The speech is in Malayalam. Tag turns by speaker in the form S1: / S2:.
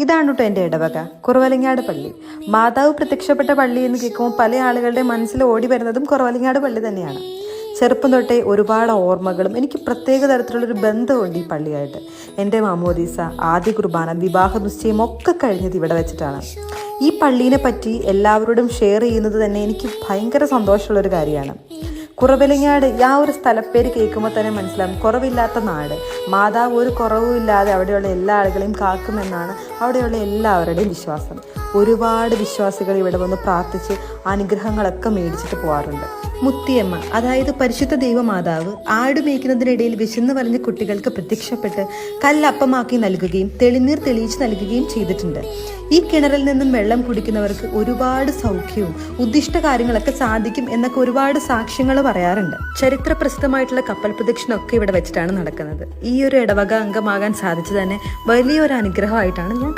S1: ഇതാണ് കേട്ടോ എൻ്റെ ഇടവക കുറവലങ്ങാട് പള്ളി. മാതാവ് പ്രത്യക്ഷപ്പെട്ട പള്ളി എന്ന് കേൾക്കുമ്പോൾ പല ആളുകളുടെ മനസ്സിൽ ഓടി വരുന്നതും കുറവലങ്ങാട് പള്ളി തന്നെയാണ്. ചെറുപ്പം തൊട്ടേ ഒരുപാട് ഓർമ്മകളും എനിക്ക് പ്രത്യേക തരത്തിലുള്ളൊരു ബന്ധമുണ്ട് ഈ പള്ളിയായിട്ട്. എൻ്റെ മാമോദീസ, ആദ്യ കുർബാന, വിവാഹ നിശ്ചയം ഒക്കെ കഴിഞ്ഞത് ഇവിടെ വെച്ചിട്ടാണ്. ഈ പള്ളീനെ പറ്റി എല്ലാവരോടും ഷെയർ ചെയ്യുന്നത് തന്നെ എനിക്ക് ഭയങ്കര സന്തോഷമുള്ളൊരു കാര്യമാണ്. കുറവലങ്ങാട് ആ ഒരു സ്ഥലപ്പേര് കേൾക്കുമ്പോൾ തന്നെ മനസ്സിലാകും കുറവില്ലാത്ത നാട്. മാതാവ് ഒരു കുറവുമില്ലാതെ അവിടെയുള്ള എല്ലാ ആളുകളെയും കാക്കുമെന്നാണ് അവിടെയുള്ള എല്ലാവരുടെയും വിശ്വാസം. ഒരുപാട് വിശ്വാസികൾ ഇവിടെ വന്ന് പ്രാർത്ഥിച്ച് അനുഗ്രഹങ്ങളൊക്കെ മേടിച്ചിട്ട് പോകാറുണ്ട്. മുത്തിയമ്മ, അതായത് പരിശുദ്ധ ദൈവമാതാവ് ആട് മേയ്ക്കുന്നതിനിടയിൽ വിശന്ന് വലഞ്ഞ കുട്ടികൾക്ക് പ്രത്യക്ഷപ്പെട്ട് കല്ലപ്പമാക്കി നൽകുകയും തെളിനീർ തെളിയിച്ച് നൽകുകയും ചെയ്തിട്ടുണ്ട്. ഈ കിണറിൽ നിന്നും വെള്ളം കുടിക്കുന്നവർക്ക് ഒരുപാട് സൗഖ്യവും ഉദ്ദിഷ്ട കാര്യങ്ങളൊക്കെ സാധിക്കും എന്നൊക്കെ ഒരുപാട് സാക്ഷ്യങ്ങൾ പറയാറുണ്ട്. ചരിത്ര പ്രസിദ്ധമായിട്ടുള്ള കപ്പൽ പ്രദക്ഷിണമൊക്കെ ഇവിടെ വെച്ചിട്ടാണ് നടക്കുന്നത്. ഈ ഒരു ഇടവക അംഗമാകാൻ സാധിച്ചു തന്നെ വലിയൊരു അനുഗ്രഹമായിട്ടാണ് ഞാൻ